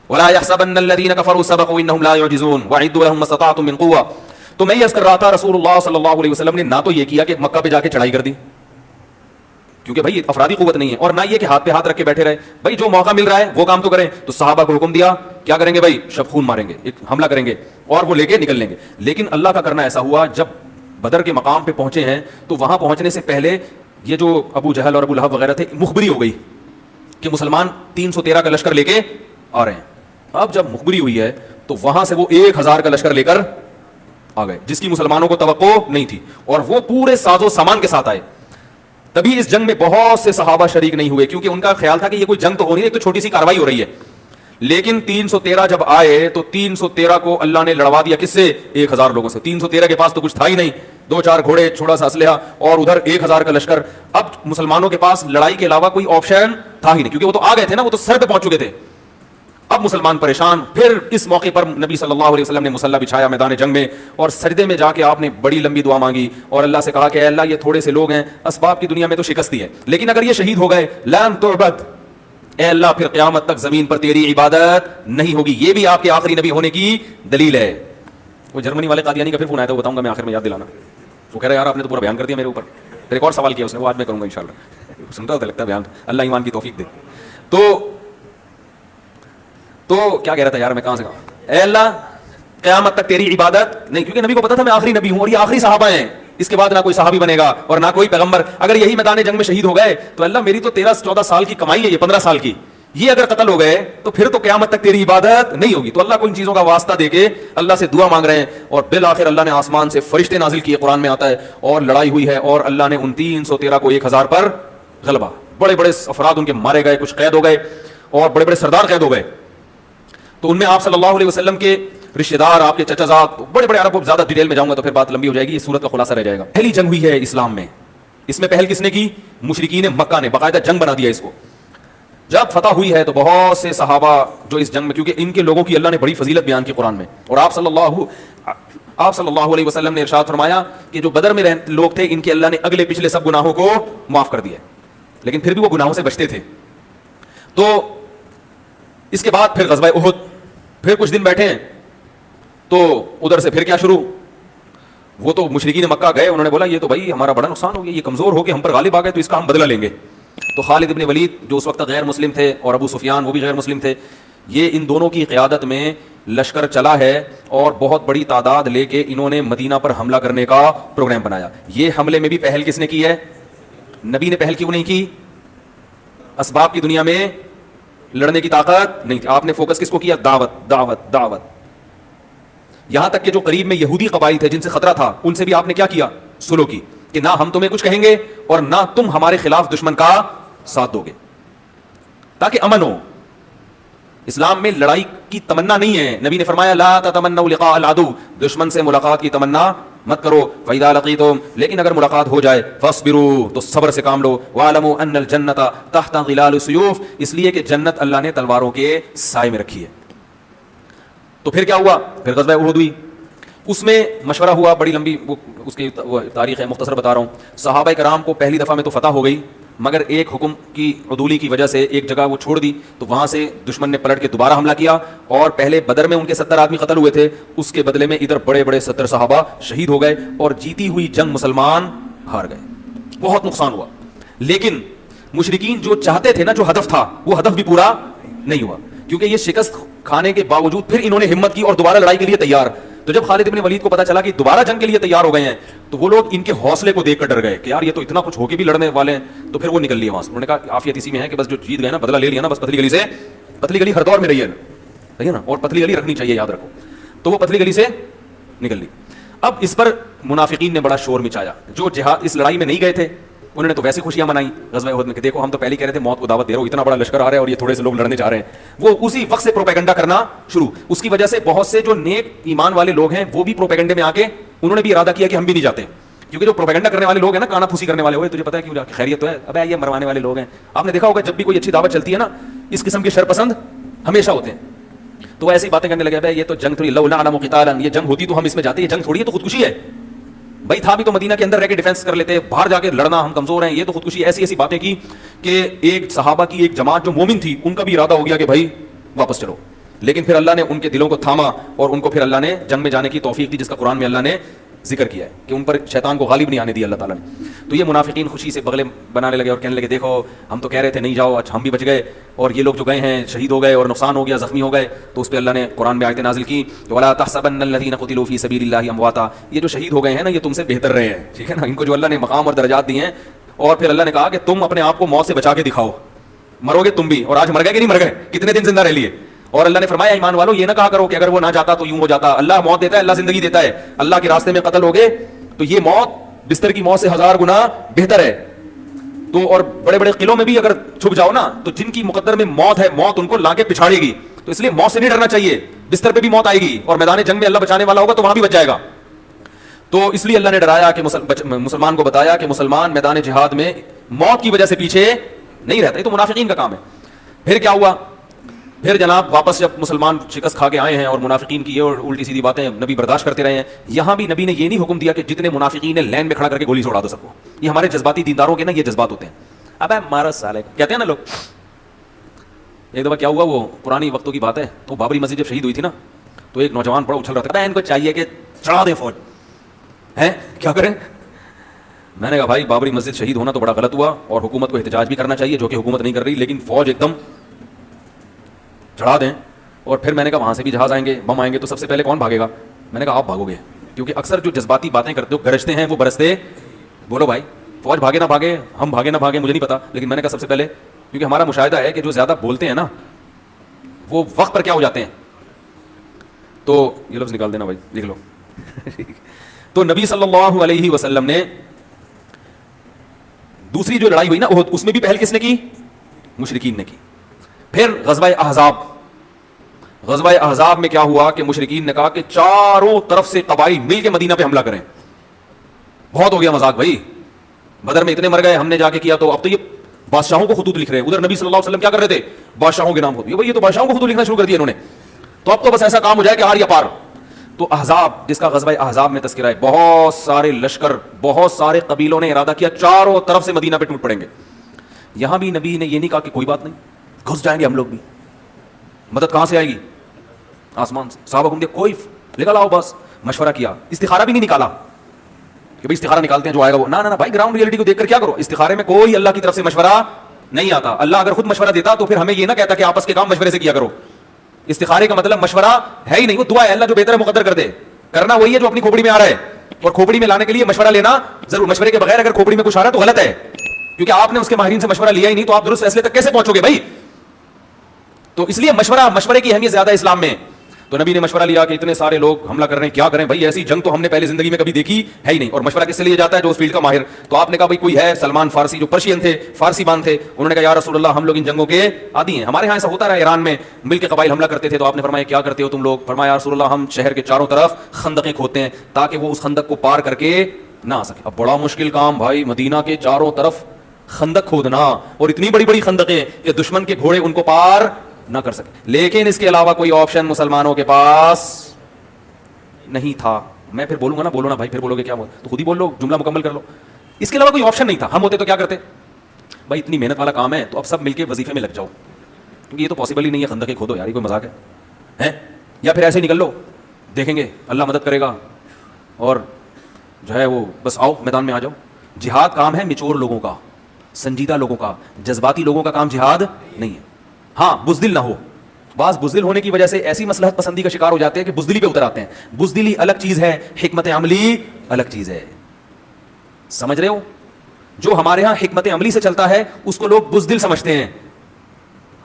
ولا يحسبن الذين كفروا سبقوا انهم لا يعجزون واعدوا لهم ما استطعتم من قوه. تو میں یہ عرض کر رہا تھا, رسول اللہ صلی اللہ علیہ وسلم نے نہ تو یہ کیا کہ مکہ پہ جا کے چڑھائی کر دی, کیونکہ بھائی افرادی قوت نہیں ہے, اور نہ یہ کہ ہاتھ پہ ہاتھ رکھ کے بیٹھے رہے, بھائی جو موقع مل رہا ہے وہ کام تو کریں. تو صحابہ کو حکم دیا, کیا کریں گے بھائی, شب خون ماریں گے, ایک حملہ کریں گے اور وہ لے کے نکل لیں گے. لیکن اللہ کا کرنا ایسا ہوا, جب بدر کے مقام پہ پہنچے ہیں تو وہاں پہنچنے سے پہلے یہ جو ابو جہل اور ابو لہب وغیرہ تھے, مخبری ہو گئی کہ مسلمان 313 کا لشکر لے کے آ رہے ہیں. اب جب مخبری ہوئی ہے تو وہاں سے وہ 1000 کا لشکر لے کر آ گئے, جس کی مسلمانوں کو توقع نہیں تھی, اور وہ پورے ساز و سامان کے ساتھ آئے. تبھی اس جنگ میں بہت سے صحابہ شریک نہیں ہوئے, کیونکہ ان کا خیال تھا کہ یہ کوئی جنگ تو ہو نہیں ہے, تو چھوٹی سی کاروائی ہو رہی ہے. لیکن 313 جب آئے تو 313 کو اللہ نے لڑوا دیا, کس سے, 1000 لوگوں سے. 313 کے پاس تو کچھ تھا ہی نہیں, 2-4 گھوڑے, چھوٹا سا اسلحہ, اور ادھر 1000 کا لشکر. اب مسلمانوں کے پاس لڑائی کے علاوہ کوئی آپشن تھا ہی نہیں, کیونکہ وہ تو آ گئے تھے نا, وہ تو سر پہ پہنچ چکے تھے. اب مسلمان پریشان. پھر اس موقع پر نبی صلی اللہ علیہ وسلم نے مصلی بچھایا میدان جنگ میں, اور سجدے میں جا کے آپ نے بڑی لمبی دعا مانگی اور اللہ سے کہا کہ اے اللہ یہ تھوڑے سے لوگ ہیں, اسباب کی دنیا میں تو شکستی ہے, لیکن اگر یہ شہید ہو گئے, لن تعبد, اے اللہ پھر قیامت تک زمین پر تیری عبادت نہیں ہوگی. یہ بھی آپ کے آخری نبی ہونے کی دلیل ہے. وہ جرمنی والے قادیانی کا پھر فون آیا تھا, وہ بتاؤں گا میں آخر میں, یاد دلانا. وہ کہہ رہا ہے یار آپ نے تو پورا بیان کر دیا میرے اوپر. پھر ایک اور سوال کیا اس نے, وہ آج میں کروں گا انشاءاللہ. سنتا ہوتا لگتا ہے بیان, اللہ ایمان کی توفیق دے. تو کیا کہہ رہا تھا یار میں, کہاں سے کہا, اے اللہ قیامت تک تیری عبادت نہیں, کیونکہ نبی کو پتا تھا میں آخری نبی ہوں اور یہ آخری صحابہ ہیں, اس کے بعد نہ کوئی صحابی بنے گا اور نہ کوئی پیغمبر. اگر یہی میدان جنگ میں شہید ہو گئے تو اللہ میری تو 13-14 سال کی کمائی ہے, یہ 15 سال کی, یہ اگر قتل ہو گئے تو پھر تو قیامت تک تیری عبادت نہیں ہوگی. تو اللہ کو ان چیزوں کا واسطہ دے کے اللہ سے دعا مانگ رہے ہیں, اور بالآخر اللہ نے آسمان سے فرشتے نازل کیے, قرآن میں آتا ہے, اور لڑائی ہوئی ہے, اور اللہ نے ان 313 کو 1000 پر غلبہ. بڑے بڑے افراد ان کے مارے گئے, کچھ قید ہو گئے, اور بڑے بڑے سردار قید ہو گئے. تو ان میں آپ صلی اللہ علیہ وسلم کے رشتہ دار, آپ کے چچا زاد, بڑے بڑے عرب. زیادہ ڈیٹیل میں جاؤں گا تو پھر بات لمبی ہو جائے گی, اس صورت کا خلاصہ رہ جائے گا. پہلی جنگ ہوئی ہے اسلام میں, اس میں پہل کس نے کی, مشرکین مکہ نے, باقاعدہ جنگ بنا دیا اس کو. جب فتح ہوئی ہے تو بہت سے صحابہ جو اس جنگ میں, کیونکہ ان کے لوگوں کی اللہ نے بڑی فضیلت بیان کی قرآن میں, اور آپ صلی اللہ علیہ وسلم نے ارشاد فرمایا کہ جو بدر میں لوگ تھے ان کے اللہ نے اگلے پچھلے سب گناہوں کو معاف کر دیا, لیکن پھر بھی وہ گناہوں سے بچتے تھے. تو اس کے بعد پھر غزوہ احد, پھر کچھ دن بیٹھے ہیں تو ادھر سے پھر کیا شروع, وہ تو مشرکین مکہ گئے, انہوں نے بولا یہ تو بھائی ہمارا بڑا نقصان ہو گیا, یہ کمزور ہو کے ہم پر غالب آ گئے, تو اس کا ہم بدلہ لیں گے. تو خالد ابن ولید جو اس وقت غیر مسلم تھے, اور ابو سفیان وہ بھی غیر مسلم تھے, یہ ان دونوں کی قیادت میں لشکر چلا ہے, اور بہت بڑی تعداد لے کے انہوں نے مدینہ پر حملہ کرنے کا پروگرام بنایا. یہ حملے میں بھی پہل کس نے کی ہے, نبی نے پہل کیوں نہیں کی؟ اسباب کی دنیا میں لڑنے کی طاقت نہیں تھی. آپ نے فوکس کس کو کیا؟ دعوت دعوت دعوت. یہاں تک کہ جو قریب میں یہودی قبائل تھے جن سے خطرہ تھا, ان سے بھی آپ نے کیا کیا؟ سلو کی کہ نہ ہم تمہیں کچھ کہیں گے اور نہ تم ہمارے خلاف دشمن کا ساتھ دو گے, تاکہ امن ہو. اسلام میں لڑائی کی تمنا نہیں ہے. نبی نے فرمایا لا تتمنوا لقاء العدو, دشمن سے ملاقات کی تمنا مت کرو. فاذا لقيتم, لیکن اگر ملاقات ہو جائے, فاصبروا, تو صبر سے کام لو. واعلموا ان الجنت تحت ظلال السيوف, اس لیے کہ جنت اللہ نے تلواروں کے سائے میں رکھی ہے. تو پھر کیا ہوا؟ پھر غزوہ احد ہوئی. اس میں مشورہ ہوا, بڑی لمبی اس کی تاریخ ہے, مختصر بتا رہا ہوں. صحابہ کرام کو پہلی دفعہ میں تو فتح ہو گئی, مگر ایک حکم کی عدولی کی وجہ سے ایک جگہ وہ چھوڑ دی, تو وہاں سے دشمن نے پلٹ کے دوبارہ حملہ کیا. اور پہلے بدر میں ان کے 70 آدمی قتل ہوئے تھے, اس کے بدلے میں ادھر بڑے بڑے 70 صحابہ شہید ہو گئے, اور جیتی ہوئی جنگ مسلمان ہار گئے. بہت نقصان ہوا. لیکن مشرکین جو چاہتے تھے نا, جو ہدف تھا, وہ ہدف بھی پورا نہیں ہوا, کیونکہ یہ شکست کھانے کے باوجود پھر انہوں نے ہمت کی اور دوبارہ لڑائی کے لیے تیار. تو جب خالد بن ولید کو پتا چلا کہ دوبارہ جنگ کے لیے تیار ہو گئے ہیں, تو وہ لوگ ان کے حوصلے کو دیکھ کر ڈر گئے کہ یار یہ تو اتنا کچھ ہو کے بھی لڑنے والے ہیں. تو پھر وہ نکل لیے وہاں سے. انہوں نے کہا عافیت اسی میں ہے کہ بس جو جیت گئے نا, بدلہ لے لیا نا, بس پتلی گلی سے, پتلی گلی ہر دور میں رہی ہے, صحیح ہے نا, اور پتلی گلی رکھنی چاہیے, یاد رکھو. تو وہ پتلی گلی سے نکل لی. اب اس پر منافقین نے بڑا شور مچایا. جو جہاد اس لڑائی میں نہیں گئے تھے انہوں نے تو ویسے خوشیاں منائی غزوہ احد میں کہ دیکھو ہم تو پہلے کہہ رہے تھے موت کو دعوت دے رہے ہو, اتنا بڑا لشکر آ رہا ہے اور یہ تھوڑے سے لوگ لڑنے جا رہے ہیں. وہ اسی وقت سے پروپیگنڈا کرنا شروع. اس کی وجہ سے بہت سے جو نیک ایمان والے لوگ ہیں وہ بھی پروپیگنڈے میں آ کے انہوں نے بھی ارادہ کیا کہ ہم بھی نہیں جاتے, کیونکہ جو پروپیگنڈا کرنے والے لوگ ہیں نا, کانا پھوسی کرنے والے ہوئے, تجھے پتا ہے کیوں خیریت تو ہے, ابے یہ مروانے والے لوگ ہیں. آپ نے دیکھا ہوگا جب بھی کوئی اچھی دعوت چلتی ہے نا, اس قسم کے شرپسند ہمیشہ ہوتے ہیں. تو وہ ایسی باتیں کرنے لگے, بھائی یہ تو جنگ تھوڑی, لو نعلم قتالا, یہ جنگ ہوتی تو ہم اس میں جاتے, یہ جنگ تھوڑی ہے, تو خودکشی ہے. بھائی تھا بھی تو مدینہ کے اندر رہ کے ڈیفینس کر لیتے, باہر جا کے لڑنا, ہم کمزور ہیں, یہ تو خودکشی. ایسی ایسی باتیں کی کہ ایک صحابہ کی ایک جماعت جو مومن تھی ان کا بھی ارادہ ہو گیا کہ بھائی واپس چلو. لیکن پھر اللہ نے ان کے دلوں کو تھاما اور ان کو پھر اللہ نے جنگ میں جانے کی توفیق دی, جس کا قرآن میں اللہ نے ذکر کیا ہے کہ ان پر شیطان کو غالب نہیں آنے دیا اللہ تعالیٰ نے. تو یہ منافقین خوشی سے بغلے بنانے لگے اور کہنے لگے دیکھو ہم تو کہہ رہے تھے نہیں جاؤ, اچھا ہم بھی بچ گئے, اور یہ لوگ جو گئے ہیں شہید ہو گئے اور نقصان ہو گیا, زخمی ہو گئے. تو اس پہ اللہ نے قرآن میں آیتیں نازل کی, وَلَا تَحْسَبَنَّ الَّذِينَ قُتِلُوا فِي سَبِيلِ اللَّهِ أَمْوَاتًا, یہ جو شہید ہو گئے ہیں نا یہ تم سے بہتر رہے ہیں, ٹھیک ہے نا, ان کو جو اللہ نے مقام اور درجات دیے ہیں. اور پھر اللہ نے کہا کہ تم اپنے آپ کو موت سے بچا کے دکھاؤ, مرو گے تم بھی, اور آج مر گئے کہ نہیں مر گئے, کتنے دن زندہ رہ لیے. اور اللہ نے فرمایا ایمان والو یہ نہ کہا کرو کہ اگر وہ نہ جاتا تو یوں ہو جاتا, اللہ موت دیتا ہے, اللہ زندگی دیتا ہے. اللہ کے راستے میں قتل ہو گئے تو یہ موت بستر کی موت سے 1000 گنا بہتر ہے. تو اور بڑے بڑے قلعوں میں بھی اگر چھپ جاؤ نا, تو جن کی مقدر میں موت ہے, موت ان کو لا کے پچھاڑے گی. تو اس لیے موت سے نہیں ڈرنا چاہیے, بستر پہ بھی موت آئے گی, اور میدان جنگ میں اللہ بچانے والا ہوگا تو وہاں بھی بچ جائے گا. تو اس لیے اللہ نے ڈرایا کہ مسلمان کو بتایا کہ مسلمان میدان جہاد میں موت کی وجہ سے پیچھے نہیں رہتا. یہ تو منافقین کا کام ہے. پھر کیا ہوا؟ پھر جناب واپس جب مسلمان شکست کھا کے آئے ہیں اور منافقین کی یہ اور الٹی سیدھی باتیں نبی برداشت کرتے رہے ہیں, یہاں بھی نبی نے یہ نہیں حکم دیا کہ جتنے منافقین ہیں لین میں کھڑا کر کے گولی سے اڑا دو سب کو. یہ ہمارے جذباتی دینداروں کے نا یہ جذبات ہوتے ہیں. اب مارا سالے کہتے ہیں نا لوگ. ایک دفعہ کیا ہوا, وہ پرانی وقتوں کی بات ہے, تو بابری مسجد جب شہید ہوئی تھی نا, تو ایک نوجوان بڑا اچھل رہا تھا, ان کو چاہیے کہ چڑھا دیں فوج, ہے کیا کریں. میں نے کہا بھائی بابری مسجد شہید ہونا تو بڑا غلط ہوا, اور حکومت کو احتجاج بھی کرنا چاہیے جو کہ حکومت نہیں کر رہی, لیکن فوج ایک دم چڑھا دیں. اور پھر میں نے کہا وہاں سے بھی جہاز آئیں گے, بم آئیں گے, تو سب سے پہلے کون بھاگے گا؟ میں نے کہا آپ بھاگو گے, کیونکہ اکثر جو جذباتی باتیں کرتے ہو گرجتے ہیں وہ برستے. بولو بھائی فوج بھاگے نہ بھاگے, ہم بھاگے نہ بھاگے مجھے نہیں پتا, لیکن میں نے کہا سب سے پہلے, کیونکہ ہمارا مشاہدہ ہے کہ جو زیادہ بولتے ہیں نا وہ وقت پر کیا ہو جاتے ہیں. تو یہ لفظ نکال دینا بھائی, لکھ لو. تو نبی صلی اللہ علیہ وسلم نے دوسری جو لڑائی ہوئی نا احد, اس میں بھی پہل کس نے کی؟ مشرکین نے کی. پھر غزوہ احزاب. غزوہ احزاب میں کیا ہوا کہ مشرکین نے کہا کہ چاروں طرف سے قبائل مل کے مدینہ پہ حملہ کریں. بہت ہو گیا مذاق بھائی, بدر میں اتنے مر گئے, ہم نے جا کے کیا, تو اب تو یہ بادشاہوں کو خطوط لکھ رہے ہیں. ادھر نبی صلی اللہ علیہ وسلم کیا کر رہے تھے؟ بادشاہوں کے نام خطوط. یہ تو بادشاہوں کو خطوط لکھنا شروع کر دیا انہوں نے. تو اب تو بس ایسا کام ہو جائے کہ آر یا پار. تو احزاب, جس کا غزوہ احزاب میں تذکرہ ہے, بہت سارے لشکر, بہت سارے قبیلوں نے ارادہ کیا چاروں طرف سے مدینہ پہ ٹوٹ پڑیں گے. یہاں بھی نبی نے یہ نہیں کہا کہ کوئی بات نہیں, گھس جائیں گے ہم لوگ بھی, مدد کہاں سے آئے گی؟ آسمان سے. صحابہ کو کوئی لکھا لاؤ, بس مشورہ کیا. استخارہ بھی نہیں نکالا کہ بھائی استخارہ نکالتے ہیں جو آئے گا وہ, نہ بھائی گراؤنڈ ریئلٹی کو دیکھ کر کیا کرو. استخارے میں کوئی اللہ کی طرف سے مشورہ نہیں آتا. اللہ اگر خود مشورہ دیتا تو پھر ہمیں یہ نہ کہتا کہ آپس کے کام مشورے سے کیا کرو. استخارے کا مطلب مشورہ ہے ہی نہیں, وہ دعا ہے, اللہ جو بہتر ہے مقدر کر دے. کرنا وہی ہے جو اپنی کھوپڑی میں آ رہا ہے, اور کھوپڑی میں لانے کے لیے مشورہ لینا ضرور. مشورے کے بغیر اگر کھوپڑی میں کچھ آ رہا ہے تو غلط ہے, کیونکہ آپ نے اس کے ماہرین سے مشورہ لیا ہی نہیں تو آپ درست فیصلے تک کیسے پہنچو گے بھائی؟ تو اس لیے مشورے کی اہمیت زیادہ اسلام میں. تو نبی نے مشورہ لیا کہ اتنے سارے لوگ حملہ کر رہے ہیں, کیا کریں بھائی, ایسی جنگ تو ہم نے پہلے زندگی میں کبھی دیکھی ہے ہی نہیں. اور مشورہ کس سے لیا جاتا ہے؟ جو اس فیلڈ کا ماہر. تو آپ نے کہا بھائی کوئی ہے سلمان فارسی, جو پرشین تھے, فارسی بان تھے, انہوں نے کہا یا رسول اللہ ہم لوگ ان جنگوں کے عادی ہیں, ہمارے ہاں ایسا ہوتا رہا ایران میں مل کے قبائل حملہ کرتے تھے. تو آپ نے فرمایا کیا کرتے ہو تم لوگ؟ فرمایا یا رسول اللہ ہم شہر کے چاروں طرف خندقیں کھودتے ہیں تاکہ وہ اس خندق کو پار کر کے نہ آ سکے. اب بڑا مشکل کام بھائی, مدینہ کے چاروں طرف خندق کھودنا, اور اتنی بڑی بڑی خندقیں کہ دشمن کے گھوڑے ان کو پار نہ کر سکے. لیکن اس کے علاوہ کوئی آپشن مسلمانوں کے پاس نہیں تھا. میں پھر بولوں گا نا, بولو نا بھائی, پھر بولو گے کیا تو خود ہی بول لو, جملہ مکمل کر لو. اس کے علاوہ کوئی آپشن نہیں تھا. ہم ہوتے تو کیا کرتے بھائی, اتنی محنت والا کام ہے تو اب سب مل کے وظیفے میں لگ جاؤ, کیونکہ یہ تو پاسبل ہی نہیں ہے خندقیں کھودو یار, یہ کوئی مذاق ہے؟ یا پھر ایسے ہی نکل لو, دیکھیں گے اللہ مدد کرے گا اور جو ہے وہ بس آؤ میدان میں آ جاؤ. جہاد کام ہے میچور لوگوں کا, سنجیدہ لوگوں کا, جذباتی لوگوں کا کام جہاد نہیں ہے. ہاں بزدل نہ ہو, بعض بزدل ہونے کی وجہ سے ایسی مصلحت پسندی کا شکار ہو جاتے ہیں کہ بزدلی پہ اتر آتے ہیں. بزدلی الگ چیز ہے, حکمت عملی الگ چیز ہے. سمجھ رہے ہو؟ جو ہمارے ہاں حکمت عملی سے چلتا ہے اس کو لوگ بزدل سمجھتے ہیں,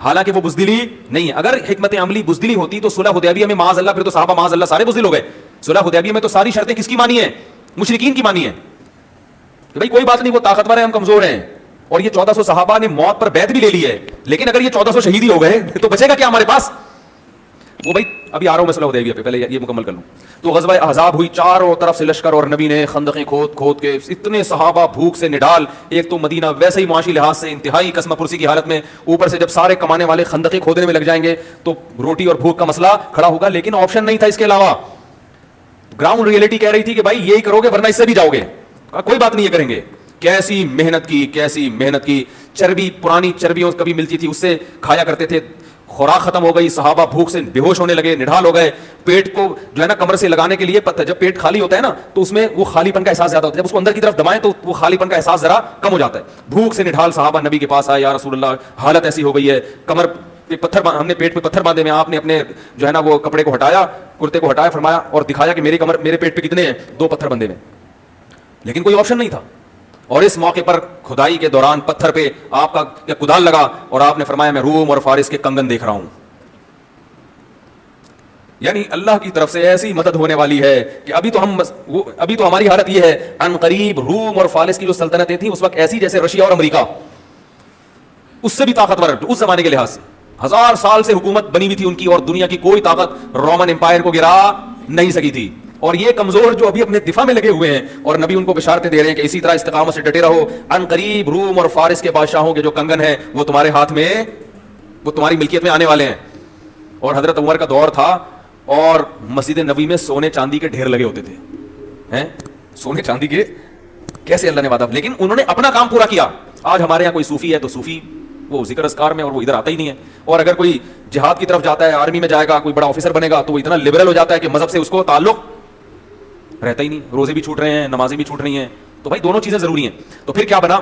حالانکہ وہ بزدلی نہیں ہے. اگر حکمت عملی بزدلی ہوتی تو صلح حدیبیہ میں معاذ اللہ, پھر تو صحابہ معاذ اللہ سارے بزدل ہو گئے. صلح حدیبیہ میں تو ساری شرطیں کس کی مانی ہیں؟ مشرکین کی مانی ہیں کہ بھائی کوئی بات نہیں, وہ طاقتور ہیں ہم کمزور ہیں. اور یہ 1400 صحابہ نے موت پر بیعت بھی لے لی ہے, لیکن اگر یہ 1400 شہید ہی ہو گئے تو بچے گا کیا ہمارے پاس؟ وہ بھائی ابھی آ رہا ہوں میں صلح حدیبیہ پہ, پہلے یہ مکمل کر لوں. تو غزوہ احزاب ہوئی, چاروں طرف سے لشکر, اور نبی نے خندقیں کھود کھود کے اتنے صحابہ بھوک سے نڈال. ایک تو مدینہ ویسے ہی معاشی لحاظ سے انتہائی قسم پرسی کی حالت میں, اوپر سے جب سارے کمانے والے خندقیں کھودنے میں لگ جائیں گے تو روٹی اور بھوک کا مسئلہ کھڑا ہوگا. لیکن آپشن نہیں تھا اس کے علاوہ. گراؤنڈ ریئلٹی کہہ رہی تھی کہ بھائی یہی کرو گے ورنہ اس سے بھی جاؤ گے. کوئی بات نہیں یہ کریں گے. کیسی محنت کی, کیسی محنت کی. چربی, پرانی چربیوں کبھی ملتی تھی اس سے کھایا کرتے تھے. خوراک ختم ہو گئی, صحابہ بھوک سے بے ہوش ہونے لگے, نڈھال ہو گئے. پیٹ کو جو ہے نا کمر سے لگانے کے لیے پتہ, جب پیٹ خالی ہوتا ہے نا تو اس میں وہ خالی پن کا احساس زیادہ ہوتا ہے, جب اس کو اندر کی طرف دبائیں تو وہ خالی پن کا احساس ذرا کم ہو جاتا ہے. بھوک سے نڈھال صحابہ نبی کے پاس آئے, یا رسول اللہ حالت ایسی ہو گئی ہے, کمر پہ پتھر, ہم نے پیٹ پہ پتھر باندھے میں. آپ نے اپنے جو ہے نا وہ کپڑے کو ہٹایا, کرتے کو ہٹایا, فرمایا اور دکھایا کہ میری کمر, میرے پیٹ پہ کتنے ہیں, 2 پتھر بندھے میں. لیکن کوئی آپشن نہیں تھا. اور اس موقع پر کھدائی کے دوران پتھر پہ آپ کا کدال لگا اور آپ نے فرمایا میں روم اور فارس کے کنگن دیکھ رہا ہوں. یعنی اللہ کی طرف سے ایسی مدد ہونے والی ہے کہ ابھی تو ہماری حالت یہ ہے, ان قریب روم اور فارس کی جو سلطنتیں تھیں اس وقت ایسی جیسے رشیا اور امریکہ, اس سے بھی طاقتور اس زمانے کے لحاظ سے. 1000 سال سے حکومت بنی ہوئی تھی ان کی, اور دنیا کی کوئی طاقت رومن امپائر کو گرا نہیں سکی تھی. اور یہ کمزور جو ابھی اپنے دفاع میں لگے ہوئے ہیں, اور نبی ان کو بشارتیں دے رہے ہیں کہ اسی طرح استقامت سے ڈٹے رہو. ان قریب روم اور فارس کے بادشاہوں کے جو کنگن ہیں وہ تمہارے ہاتھ میں, وہ تمہاری ملکیت میں آنے والے ہیں. اور حضرت عمر کا دور تھا اور مسجد نبی میں سونے چاندی کے ڈھیر لگے ہوتے تھے. سونے چاندی کے کیسے اللہ نے وعدہ, لیکن انہوں نے اپنا کام پورا کیا. آج ہمارے یہاں کوئی صوفی ہے تو صوفی وہ ذکر اذکار میں, اور وہ ادھر آتا ہی نہیں ہے. اور اگر کوئی جہاد کی طرف جاتا ہے, آرمی میں جائے گا, کوئی بڑا آفیسر بنے گا, تو وہ اتنا لبرل ہو جاتا ہے کہ مذہب سے اس کو تعلق رہتا ہی نہیں. روزے بھی چھوٹ رہے ہیں, نمازیں بھی چھوٹ رہی ہیں. تو بھائی دونوں چیزیں ضروری ہیں. تو پھر کیا بنا,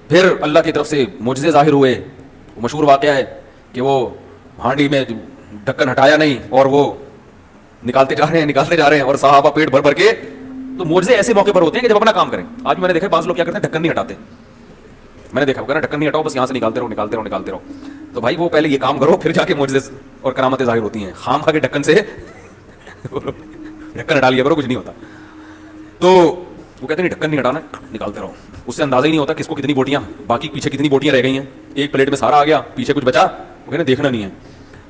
پھر اللہ کی طرف سے معجزے ظاہر ہوئے. مشہور واقعہ ہے کہ وہ ہانڈی میں ڈھکن ہٹایا نہیں اور وہ نکالتے جا رہے ہیں اور صحابہ پیٹ بھر کے. تو معجزے ایسے موقع پر ہوتے ہیں کہ جب اپنا کام کریں. آج بھی میں نے دیکھا بعض لوگ کیا کرتے ہیں, ڈھکن نہیں ہٹاتے. میں نے دیکھا وہ ڈھکن نہیں ہٹاؤ, بس یہاں سے نکالتے رہو. تو بھائی وہ پہلے یہ کام کرو, پھر جا کے معجزے اور کرامتیں ظاہر ہوتی ہیں. خام خا کے ڈھکن سے ڈھکن ہٹا لیا کرو, کچھ نہیں ہوتا. تو وہ کہتے ہیں ڈھکن نہیں ہٹانا, نکالتے رہو. اس سے اندازہ ہی نہیں ہوتا کس کو کتنی بوٹیاں, باقی پیچھے کتنی بوٹیاں رہ گئی ہیں. ایک پلیٹ میں سارا آ گیا, پیچھے کچھ بچا, وہ کہتے ہیں دیکھنا نہیں ہے.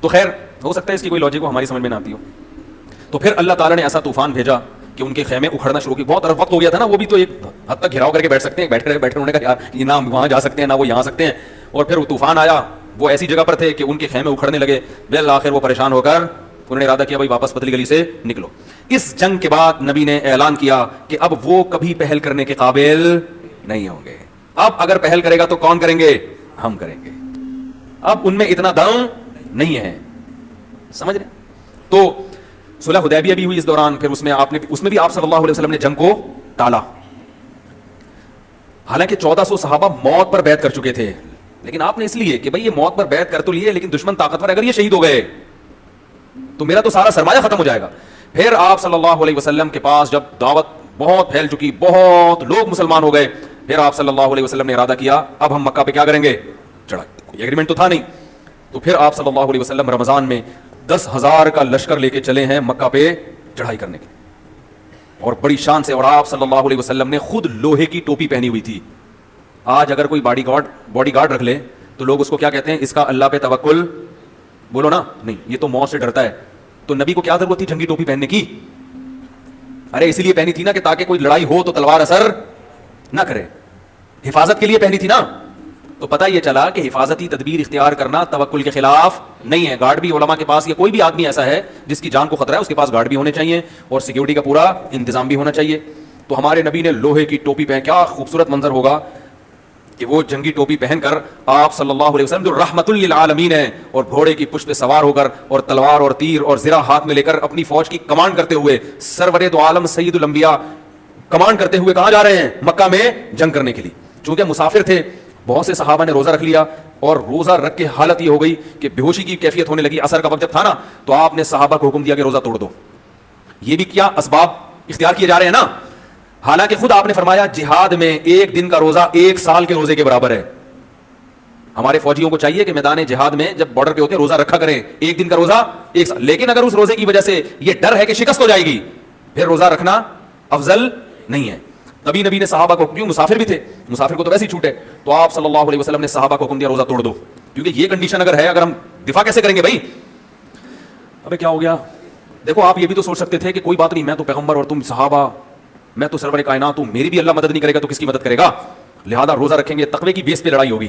تو خیر ہو سکتا ہے اس کی کوئی لاجک کو ہماری سمجھ میں نہ آتی ہو. تو پھر اللہ تعالیٰ نے ایسا طوفان بھیجا کہ ان کے خیمے اکھڑنا شروع کی. بہت وقت ہو گیا تھا نا, وہ بھی تو ایک حد تک گھیراؤ کر کے بیٹھ سکتے ہیں, بیٹھے انہوں نے کہا یار نہ وہاں جا سکتے ہیں نہ وہ یہاں سکتے ہیں. اور پھر وہ طوفان آیا, وہ ایسی جگہ پر تھے کہ ان کے خیمے اکھڑنے لگے. بالآخر وہ پریشان ہو کر انہوں نے ارادہ کیا بھائی واپس پتلی گلی سے نکلو. اس جنگ کے بعد نبی نے اعلان کیا کہ اب وہ کبھی پہل کرنے کے قابل نہیں ہوں گے. اب اگر پہل کرے گا تو کون کریں گے, ہم کریں گے. اب ان میں اتنا دم نہیں ہے, سمجھ رہے. تو صلح حدیبیہ بھی ہوئی اس دوران. پھر اس میں بھی آپ صلی اللہ علیہ وسلم نے جنگ کو ٹالا. حالانکہ 1400 صحابہ موت پر بیعت کر چکے تھے, لیکن آپ نے اس لیے کہ بھئی یہ موت پر بیعت کر تو لیے, لیکن دشمن طاقتور, اگر یہ شہید ہو گئے تو میرا تو سارا سرمایہ ختم ہو جائے گا. پھر آپ صلی اللہ علیہ وسلم کے پاس جب دعوت بہت پھیل چکی, بہت لوگ مسلمان ہو گئے, پھر آپ صلی اللہ علیہ وسلم نے ارادہ کیا اب ہم مکہ پہ کیا کریں گے؟ چڑھائی. کوئی ایگریمنٹ تو تھا نہیں. تو پھر آپ صلی اللہ علیہ وسلم رمضان میں 10,000 کا لشکر لے کے چلے ہیں مکہ پہ چڑھائی کرنے کے, اور بڑی شان سے. اور آپ صلی اللہ علیہ وسلم نے خود لوہے کی ٹوپی پہنی ہوئی تھی. آج اگر کوئی باڈی گارڈ رکھ لے تو لوگ اس کو کیا کہتے ہیں؟ اس کا اللہ پہ توکل, بولو نا, نہیں, یہ تو موت سے ڈرتا ہے. تو نبی کو کیا ضرورت تھی جنگی ٹوپی پہننے کی؟ ارے اسی لیے پہنی تھی نا کہ تاکہ کوئی لڑائی ہو تو تلوار اثر نہ کرے, حفاظت کے لیے پہنی تھی نا. تو پتہ یہ چلا کہ حفاظتی تدبیر اختیار کرنا توکل کے خلاف نہیں ہے. گارڈ بھی علماء کے پاس, یا کوئی بھی آدمی ایسا ہے جس کی جان کو خطرہ ہے, اس کے پاس گارڈ بھی ہونے چاہیے اور سیکیورٹی کا پورا انتظام بھی ہونا چاہیے. تو ہمارے نبی نے لوہے کی ٹوپی پہن, کیا خوبصورت منظر ہوگا کہ وہ جنگی ٹوپی پہن کر آپ صلی اللہ علیہ وسلم جو رحمت للعالمین ہیں, اور گھوڑے کی پشت پہ سوار ہو کر اور تلوار اور تیر اور زرہ ہاتھ میں لے کر اپنی فوج کی کمانڈ کرتے ہوئے, سرور دو عالم سید الانبیاء کمانڈ کرتے ہوئے کہاں جا رہے ہیں؟ مکہ میں جنگ کرنے کے لیے. چونکہ مسافر تھے, بہت سے صحابہ نے روزہ رکھ لیا, اور روزہ رکھ کے حالت یہ ہو گئی کہ بے ہوشی کی کیفیت ہونے لگی. عصر کا وقت جب تھا نا, تو آپ نے صحابہ کو حکم دیا کہ روزہ توڑ دو. یہ بھی کیا اسباب اختیار کیے جا رہے ہیں نا. حالانکہ خود آپ نے فرمایا جہاد میں ایک دن کا روزہ 1 سال کے روزے کے برابر ہے. ہمارے فوجیوں کو چاہیے کہ میدان جہاد میں جب بارڈر پہ ہوتے ہیں روزہ رکھا کریں, 1 دن کا روزہ 1 سال. لیکن اگر اس روزے کی وجہ سے یہ ڈر ہے کہ شکست ہو جائے گی, پھر روزہ رکھنا افضل نہیں ہے. تبھی نبی نے صحابہ کو, کیوں مسافر بھی تھے, مسافر کو تو ویسے ہی چھوٹ ہے, تو آپ صلی اللہ علیہ وسلم نے صحابہ کو حکم دیا روزہ توڑ دو. کیونکہ یہ کنڈیشن اگر ہے, اگر ہم دفاع کیسے کریں گے بھائی؟ ابے کیا ہو گیا؟ دیکھو آپ یہ بھی تو سوچ سکتے تھے کہ کوئی بات نہیں, میں تو پیغمبر اور تم صحابہ, میں تو سرور کائنات ہوں, میری بھی اللہ مدد نہیں کرے گا تو کس کی مدد کرے گا؟ لہذا روزہ رکھیں گے, تقوی کی بیس پہ لڑائی ہوگی.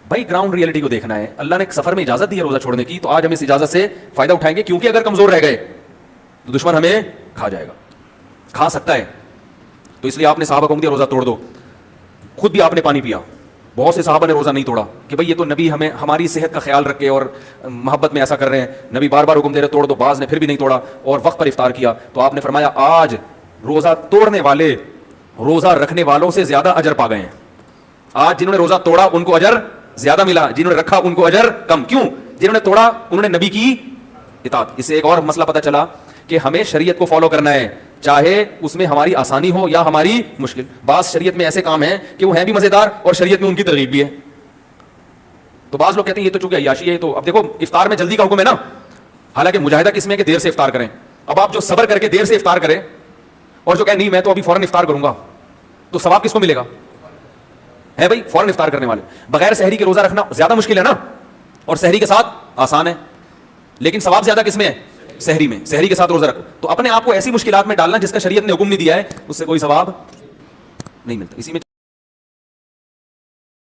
بھائی گراؤنڈ ریئلٹی کو دیکھنا ہے. اللہ نے ایک سفر میں اجازت دی ہے روزہ چھوڑنے کی, تو آج ہم اس اجازت سے فائدہ اٹھائیں گے, کیونکہ اگر کمزور رہ گئے تو دشمن ہمیں کھا جائے گا, کھا سکتا ہے. تو اس لیے آپ نے صحابہ کو حکم دیا روزہ توڑ دو. خود بھی آپ نے پانی پیا. بہت سے صحابہ نے روزہ نہیں توڑا کہ بھئی یہ تو نبی ہمیں ہماری صحت کا خیال رکھ کے اور محبت میں ایسا کر رہے ہیں, نبی بار بار حکم دے رہے توڑ دو. بعض نے پھر بھی نہیں توڑا اور وقت پر افطار کیا. تو آپ نے فرمایا آج روزہ توڑنے والے روزہ رکھنے والوں سے زیادہ اجر پا گئے ہیں. آج جنہوں نے روزہ توڑا ان کو اجر زیادہ ملا, جنہوں نے رکھا ان کو اجر کم. کیوں؟ جنہوں نے توڑا انہوں نے نبی کی اطاعت. اس سے ایک اور مسئلہ پتہ چلا کہ ہمیں شریعت کو فالو کرنا ہے, چاہے اس میں ہماری آسانی ہو یا ہماری مشکل. بعض شریعت میں ایسے کام ہیں کہ وہ ہیں بھی مزیدار اور شریعت میں ان کی ترغیب بھی ہے. تو بعض لوگ کہتے ہیں یہ تو چونکہ عیاشی ہے, تو اب دیکھو افطار میں جلدی کا حکم ہے نا, حالانکہ مجاہدہ کس میں کہ دیر سے افطار کریں. اب آپ جو صبر کر کے دیر سے افطار کریں اور جو کہے نہیں میں تو ابھی فوراً افطار کروں گا, تو ثواب کس کو ملے گا؟ ہے بھائی فوراً افطار کرنے والے. بغیر سحری کے روزہ رکھنا زیادہ مشکل ہے نا, اور سحری کے ساتھ آسان ہے, لیکن ثواب زیادہ کس میں ہے؟ سحری میں. سحری کے ساتھ روزہ رکھو. تو اپنے آپ کو ایسی مشکلات میں ڈالنا جس کا شریعت نے حکم نہیں دیا ہے, اس سے کوئی ثواب نہیں ملتا. اسی میں